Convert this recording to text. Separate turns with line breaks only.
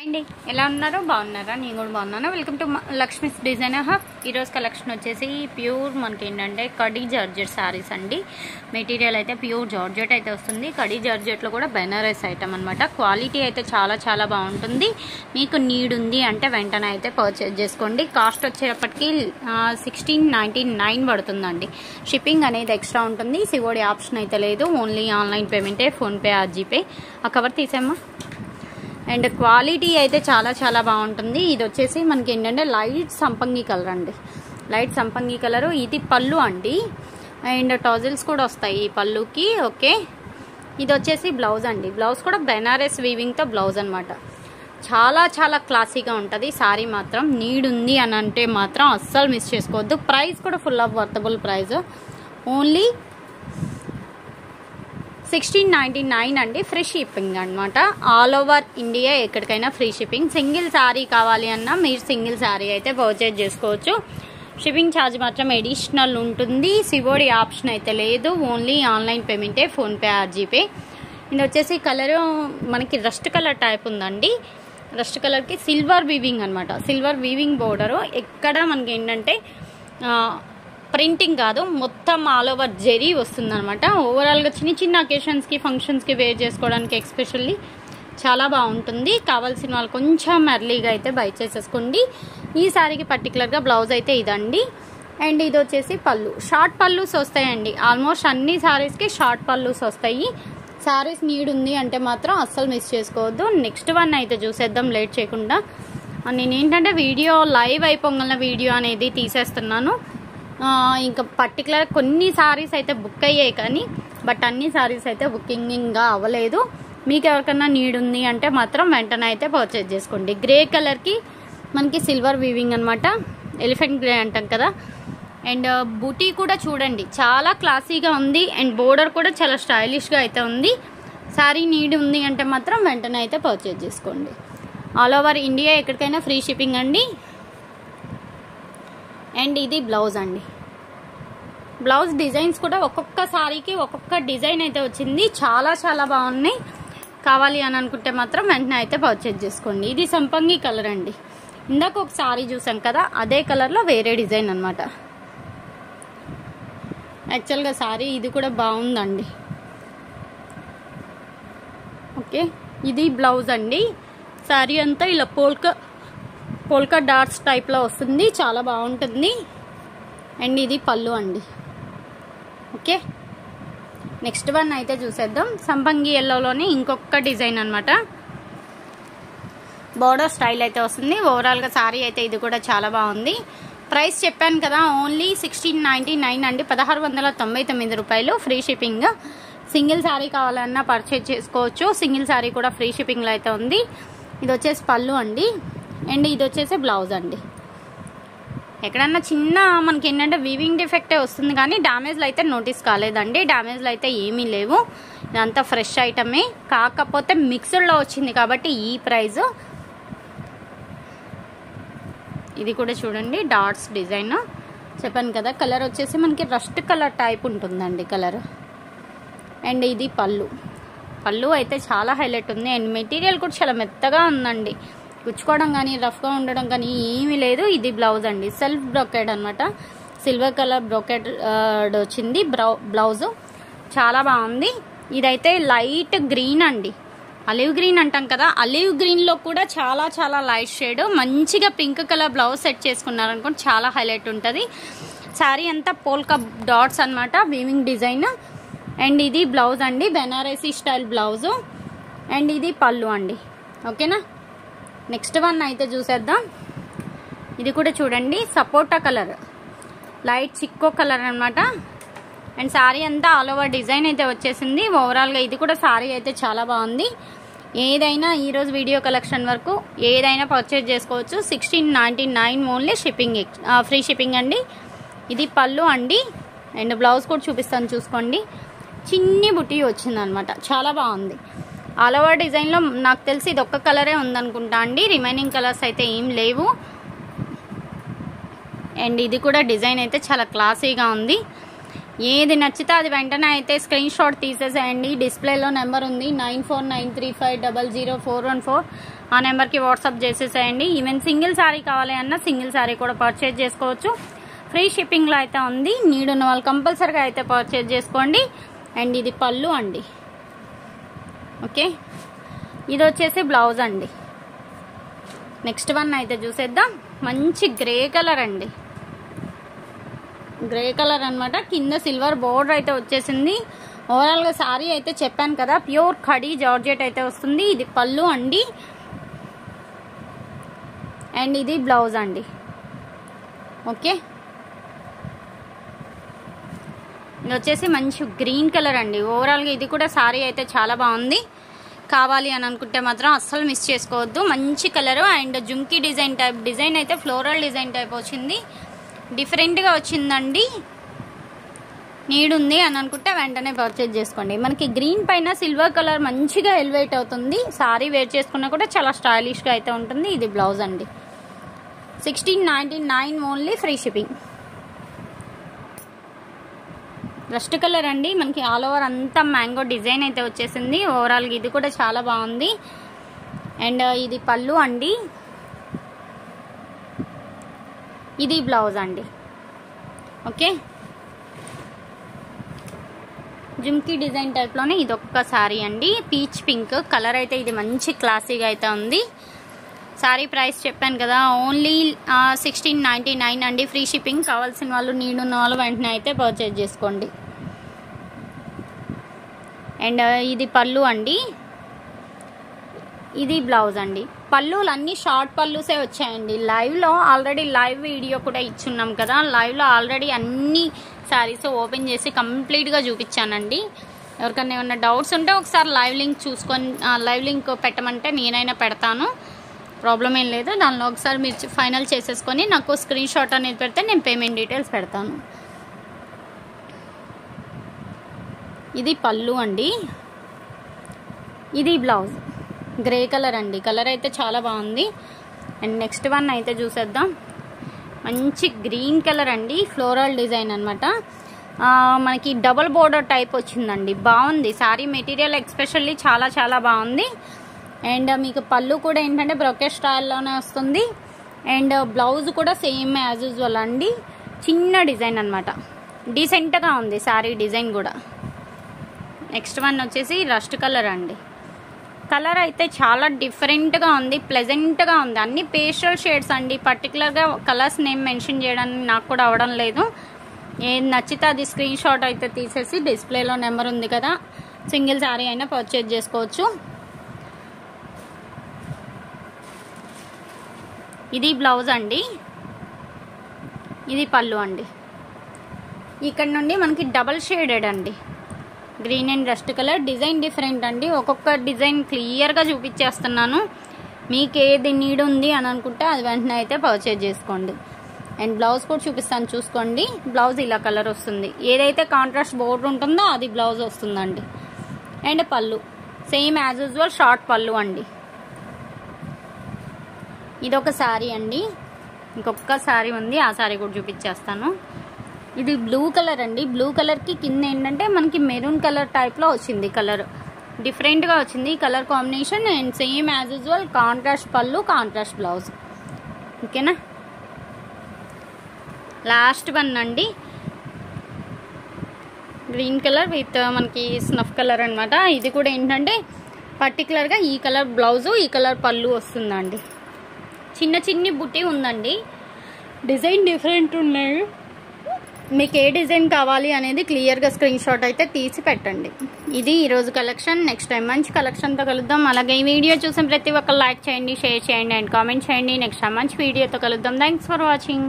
అండి ఎలా ఉన్నారు బాగున్నారా నేను కూడా బాగున్నాను welcome to Lakshmi's designer hub ఈ రోజు కలెక్షన్ వచ్చేసి ప్యూర్ మనకి ఏంటంటే కడీ జార్జెట్ సారీస్ అండి మెటీరియల్ అయితే ప్యూర్ జార్జెట్ అయితే వస్తుంది కడీ జార్జెట్ లో కూడా బెనారస్ ఐటమ్ అన్నమాట క్వాలిటీ అయితే చాలా బాగుంటుంది మీకు నీడ్ ఉంది అంటే వెంటనే అయితే పర్చేజ్ చేసుకోండి కాస్ట్ వచ్చేటప్పటికి 1699 పడుతుందండి షిప్పింగ్ అనేది ఎక్స్ట్రా ఉంటుంది సిఓడి ఆప్షన్ అయితే లేదు ఓన్లీ ఆన్లైన్ పేమెంటే ఫోన్పే ఆర్ జీపే ఆ కవర్ తీసేమ్మా అండ్ క్వాలిటీ అయితే చాలా బాగుంటుంది ఇది వచ్చేసి మనకి ఏంటంటే లైట్ సంపంగి కలర్ అండి లైట్ సంపంగి కలరు ఇది పళ్ళు అండి అండ్ టాజిల్స్ కూడా వస్తాయి ఈ పళ్ళుకి ఓకే ఇది వచ్చేసి బ్లౌజ్ అండి బ్లౌజ్ కూడా బెనారస్ వీవింగ్తో బ్లౌజ్ అనమాట చాలా క్లాసీగా ఉంటుంది సారీ మాత్రం నీడ్ ఉంది అని అంటే మాత్రం అస్సలు మిస్ చేసుకోవద్దు ప్రైస్ కూడా full of worthable price only 1699 అండి ఫ్రీ షిప్పింగ్ అనమాట ఆల్ ఓవర్ ఇండియా ఎక్కడికైనా ఫ్రీ షిప్పింగ్ సింగిల్ శారీ కావాలి అన్నా మీరు సింగిల్ శారీ అయితే పర్చేజ్ చేసుకోవచ్చు షిప్పింగ్ ఛార్జ్ మాత్రం ఎడిషనల్ ఉంటుంది సిఓడి ఆప్షన్ అయితే లేదు ఓన్లీ ఆన్లైన్ పేమెంటే ఫోన్పే ఆర్ జీపే ఇది వచ్చేసి కలర్ మనకి రస్ట్ కలర్ టైప్ ఉందండి రస్ట్ కలర్కి సిల్వర్ వీవింగ్ అనమాట సిల్వర్ వీవింగ్ బోర్డరు ఎక్కడ మనకి ఏంటంటే ప్రింటింగ్ కాదు మొత్తం ఆల్ ఓవర్ జెరీ వస్తుంది అనమాట ఓవరాల్గా చిన్న అకేషన్స్కి ఫంక్షన్స్కి వేర్ చేసుకోవడానికి ఎక్స్పెషల్లీ చాలా బాగుంటుంది కావాల్సిన వాళ్ళు కొంచెం ఎర్లీగా అయితే బై చేసేసుకోండి ఈ శారీకి పర్టికులర్గా బ్లౌజ్ అయితే ఇదండి అండ్ ఇది వచ్చేసి పళ్ళు షార్ట్ పళ్ళుస్ వస్తాయండి ఆల్మోస్ట్ అన్ని శారీస్కి షార్ట్ పళ్ళుస్ వస్తాయి శారీస్ నీడ్ ఉంది అంటే మాత్రం అస్సలు మిస్ చేసుకోవద్దు నెక్స్ట్ వన్ అయితే చూసేద్దాం లేట్ చేయకుండా నేను ఏంటంటే వీడియో లైవ్ అయిపోగల వీడియో అనేది తీసేస్తున్నాను ఇంకా పర్టికులర్ కొన్ని సారీస్ అయితే బుక్ అయ్యాయి కానీ బట్ అన్ని సారీస్ అయితే బుకింగ్గా అవ్వలేదు మీకు ఎవరికన్నా నీడ్ ఉంది అంటే మాత్రం వెంటనే అయితే పర్చేజ్ చేసుకోండి గ్రే కలర్కి మనకి సిల్వర్ వీవింగ్ అనమాట ఎలిఫెంట్ గ్రే అంటాం కదా అండ్ బూటీ కూడా చూడండి చాలా క్లాసీగా ఉంది అండ్ బోర్డర్ కూడా చాలా స్టైలిష్గా అయితే ఉంది సారీ నీడ్ ఉంది అంటే మాత్రం వెంటనే అయితే పర్చేజ్ చేసుకోండి ఆల్ ఓవర్ ఇండియా ఎక్కడికైనా ఫ్రీ షిప్పింగ్ అండి అండ్ ఇది బ్లౌజ్ అండి బ్లౌజ్ డిజైన్స్ కూడా ఒక్కొక్క సారీకి ఒక్కొక్క డిజైన్ అయితే వచ్చింది చాలా బాగున్నాయి కావాలి అని అనుకుంటే మాత్రం వెంటనే అయితే పర్చేజ్ చేసుకోండి ఇది సంపంగి కలర్ అండి ఇందాక ఒక సారీ చూసాం కదా అదే కలర్లో వేరే డిజైన్ అనమాట యాక్చువల్గా సారీ ఇది కూడా బాగుందండి ఓకే ఇది బ్లౌజ్ అండి సారీ అంతా ఇలా పోల్కా డాట్స్ టైప్లో వస్తుంది చాలా బాగుంటుంది అండ్ ఇది పళ్ళు అండి ఓకే నెక్స్ట్ వన్ అయితే చూసేద్దాం సంపంగి ఎల్లోలోనే ఇంకొక డిజైన్ అనమాట బోర్డర్ స్టైల్ అయితే వస్తుంది ఓవరాల్గా సారీ అయితే ఇది కూడా చాలా బాగుంది ప్రైస్ చెప్పాను కదా ఓన్లీ 1699 అండి 1699 రూపాయలు ఫ్రీ షిప్పింగ్ సింగిల్ శారీ కావాలన్నా పర్చేజ్ చేసుకోవచ్చు సింగిల్ శారీ కూడా ఫ్రీ షిప్పింగ్లో అయితే ఉంది ఇది వచ్చేసి పళ్ళు అండి అండ్ ఇది వచ్చేసి బ్లౌజ్ అండి ఎక్కడన్నా చిన్న మనకి ఏంటంటే వీవింగ్ డిఫెక్టే వస్తుంది కానీ డ్యామేజ్లు అయితే నోటీస్ కాలేదండి డ్యామేజ్లు అయితే ఏమీ లేవు ఇదంతా ఫ్రెష్ ఐటమే కాకపోతే మిక్స్డ్లో వచ్చింది కాబట్టి ఈ ప్రైజ్ ఇది కూడా చూడండి డాట్స్ డిజైన్ చెప్పాను కదా కలర్ వచ్చేసి మనకి రస్ట్ కలర్ టైప్ ఉంటుందండి కలర్ అండ్ ఇది పళ్ళు అయితే చాలా హైలైట్ ఉంది అండ్ మెటీరియల్ కూడా చాలా మెత్తగా ఉందండి గుచ్చుకోవడం కానీ రఫ్గా ఉండడం కానీ ఏమీ లేదు ఇది బ్లౌజ్ అండి సెల్ఫ్ బ్రోకెడ్ అనమాట సిల్వర్ కలర్ బ్రోకెడ్ వచ్చింది బ్లౌజ్ చాలా బాగుంది ఇదైతే లైట్ గ్రీన్ అండి అలివ్ గ్రీన్ అంటాం కదా అలివ్ గ్రీన్లో కూడా చాలా లైట్ షేడ్ మంచిగా పింక్ కలర్ బ్లౌజ్ సెట్ చేసుకున్నారనుకోండి చాలా హైలైట్ ఉంటుంది శారీ అంతా పోల్కా డాట్స్ అనమాట వీవింగ్ డిజైన్ అండ్ ఇది బ్లౌజ్ అండి బెనారసీ స్టైల్ బ్లౌజు అండ్ ఇది పళ్ళు అండి ఓకేనా నెక్స్ట్ వన్ అయితే చూసేద్దాం ఇది కూడా చూడండి సపోటా కలర్ లైట్ చిక్కో కలర్ అనమాట అండ్ శారీ అంతా ఆల్ ఓవర్ డిజైన్ అయితే వచ్చేసింది ఓవరాల్గా ఇది కూడా శారీ అయితే చాలా బాగుంది ఏదైనా ఈరోజు వీడియో కలెక్షన్ వరకు ఏదైనా పర్చేజ్ చేసుకోవచ్చు 1699 ఓన్లీ షిప్పింగ్ ఫ్రీ షిప్పింగ్ అండి ఇది పళ్ళు అండి అండ్ బ్లౌజ్ కూడా చూపిస్తాను చూసుకోండి చిన్ని బుట్టి వచ్చిందనమాట చాలా బాగుంది ఆల్ ఓవర్ డిజైన్లో నాకు తెలిసి ఇది ఒక్క కలరే ఉందనుకుంటా అండి రిమైనింగ్ కలర్స్ అయితే ఏం లేవు అండ్ ఇది కూడా డిజైన్ అయితే చాలా క్లాసీగా ఉంది ఏది నచ్చితే అది వెంటనే అయితే స్క్రీన్ షాట్ తీసేసేయండి. డిస్ప్లేలో నెంబర్ ఉంది 9493500414. ఆ నెంబర్కి వాట్సాప్ చేసేసేయండి. ఈవెన్ సింగిల్ శారీ కావాలి అన్నా సింగిల్ శారీ కూడా పర్చేజ్ చేసుకోవచ్చు. ఫ్రీ షిప్పింగ్లో అయితే ఉంది. నీడ్ ఉన్న వాళ్ళు కంపల్సరీగా అయితే పర్చేజ్ చేసుకోండి. అండ్ ఇది పళ్ళు అండి. ఓకే, ఇది వచ్చేసి బ్లౌజ్ అండి. నెక్స్ట్ వన్ అయితే చూసేద్దాం. మంచి గ్రే కలర్ అండి. గ్రే కలర్ అనమాట. కింద సిల్వర్ బోర్డర్ అయితే వచ్చేసింది. ఓవరాల్గా శారీ అయితే చెప్పాను కదా, ప్యూర్ ఖడీ జార్జెట్ అయితే వస్తుంది. ఇది పళ్ళు అండి. అండ్ ఇది బ్లౌజ్ అండి. ఓకే, ఇది వచ్చేసి మంచి గ్రీన్ కలర్ అండి. ఓవరాల్గా ఇది కూడా శారీ అయితే చాలా బాగుంది. కావాలి అని అనుకుంటే మాత్రం అస్సలు మిస్ చేసుకోవద్దు. మంచి colour. And jhumki design type design అయితే ఫ్లోరల్ డిజైన్ టైప్ వచ్చింది. డిఫరెంట్గా వచ్చిందండి. నీడ్ ఉంది అని అనుకుంటే వెంటనే పర్చేజ్ చేసుకోండి. మనకి గ్రీన్ పైన సిల్వర్ కలర్ మంచిగా ఎలివేట్ అవుతుంది. సారీ వేర్ చేసుకున్నా కూడా చాలా స్టైలిష్గా అయితే ఉంటుంది. ఇది బ్లౌజ్ అండి. 1699 only, free shipping. Rust colour అండి. మనకి ఆల్ ఓవర్ అంతా మ్యాంగో డిజైన్ అయితే వచ్చేసింది. ఓవరాల్గా ఇది కూడా చాలా బాగుంది. అండ్ ఇది పళ్ళు అండి. ఇది బ్లౌజ్ అండి. ఓకే, జుమ్కీ డిజైన్ టైప్లోనే ఇదొక్క శారీ అండి. పీచ్ పింక్ కలర్ అయితే ఇది మంచి క్లాసీగా అయితే ఉంది. శారీ ప్రైస్ చెప్పాను కదా, ఓన్లీ 1699 అండి. Free shipping. కావాల్సిన వాళ్ళు, నీడ్ ఉన్న వాళ్ళు వెంటనే అయితే పర్చేజ్ చేసుకోండి. అండ్ ఇది పళ్ళు అండి. ఇది బ్లౌజ్ అండి. పళ్ళులు అన్ని షార్ట్ పళ్ళుసే వచ్చాయండి. లైవ్లో ఆల్రెడీ లైవ్ వీడియో కూడా ఇచ్చున్నాం కదా, లైవ్లో ఆల్రెడీ అన్ని శారీస్ ఓపెన్ చేసి కంప్లీట్గా చూపించానండి. ఎవరికైనా ఏమన్నా డౌట్స్ ఉంటే ఒకసారి లైవ్ లింక్ చూసుకొని, లైవ్ లింక్ పెట్టమంటే నేనైనా పెడతాను, ప్రాబ్లం ఏం లేదు. దానిలో ఒకసారి మీరు ఫైనల్ చేసేసుకొని నాకు స్క్రీన్ షాట్ అనేది పెడితే నేను పేమెంట్ డీటెయిల్స్ పెడతాను. ఇది పళ్ళు అండి. ఇది బ్లౌజ్. గ్రే కలర్ అండి. కలర్ అయితే చాలా బాగుంది. అండ్ నెక్స్ట్ వన్ అయితే చూసేద్దాం. మంచి గ్రీన్ కలర్ అండి. ఫ్లోరల్ డిజైన్ అనమాట. మనకి డబుల్ బోర్డర్ టైప్ వచ్చిందండి. బాగుంది శారీ మెటీరియల్ ఎక్స్పెషల్లీ చాలా చాలా బాగుంది. అండ్ మీకు పళ్ళు కూడా ఏంటంటే బ్రొకెట్ స్టైల్లోనే వస్తుంది. అండ్ బ్లౌజ్ కూడా సేమ్ యాజ్ యూజువల్ అండి. చిన్న డిజైన్ అనమాట. డీసెంట్గా ఉంది శారీ డిజైన్ కూడా. నెక్స్ట్ వన్ వచ్చేసి రస్ట్ కలర్ అండి. కలర్ అయితే చాలా డిఫరెంట్గా ఉంది, ప్లెజెంట్గా ఉంది. అన్ని పేస్టల్ షేడ్స్ అండి. పర్టికులర్గా కలర్స్ నేమ్ మెన్షన్ చేయడానికి నాకు కూడా అవడం లేదు. ఏది నచ్చితే అది స్క్రీన్ షాట్ అయితే తీసేసి డిస్ప్లేలో నెంబర్ ఉంది కదా, సింగిల్ శారీ అయినా పర్చేజ్ చేసుకోవచ్చు. ఇది బ్లౌజ్ అండి. ఇది పళ్ళు అండి. ఇక్కడ నుండి మనకి డబల్ షేడెడ్ అండి. Green and rust colour. Design different అండి. ఒక్కొక్క డిజైన్ క్లియర్గా చూపించేస్తున్నాను. మీకు ఏది నీడ్ ఉంది అని అనుకుంటే అది వెంటనే అయితే పర్చేజ్ చేసుకోండి. అండ్ బ్లౌజ్ కూడా చూపిస్తాను చూసుకోండి. బ్లౌజ్ ఇలా కలర్ వస్తుంది. ఏదైతే కాంట్రాస్ట్ బోర్డర్ ఉంటుందో అది బ్లౌజ్ వస్తుందండి. అండ్ పళ్ళు సేమ్ యాజ్ యూజువల్ షార్ట్ పళ్ళు అండి. ఇదొక శారీ అండి. ఇంకొక శారీ ఉంది, ఆ శారీ కూడా చూపించేస్తాను. ఇది బ్లూ కలర్ అండి. బ్లూ కలర్కి కింద ఏంటంటే మనకి మెరూన్ కలర్ టైప్లో వచ్చింది. కలర్ డిఫరెంట్గా వచ్చింది colour combination. And same as usual contrast పళ్ళు, కాంట్రాస్ట్ బ్లౌజ్. ఓకేనా. లాస్ట్ వన్ అండి. గ్రీన్ కలర్ విత్ మనకి స్నఫ్ కలర్ అనమాట. ఇది కూడా ఏంటంటే పర్టికులర్గా ఈ కలర్ బ్లౌజు, ఈ కలర్ పళ్ళు వస్తుందండి. చిన్న చిన్ని బుట్టి ఉందండి. డిజైన్ డిఫరెంట్ ఉన్నాయి. మీకు ఏ డిజైన్ కావాలి అనేది క్లియర్గా స్క్రీన్ షాట్ అయితే తీసి పెట్టండి. ఇది ఈరోజు కలెక్షన్. నెక్స్ట్ టైం మంచి కలెక్షన్తో కలుద్దాం. అలాగే ఈ వీడియో చూసిన ప్రతి ఒక్కరు లైక్ చేయండి, షేర్ చేయండి అండ్ కామెంట్ చేయండి. నెక్స్ట్ టైం మంచి వీడియోతో కలుద్దాం. Thanks for watching.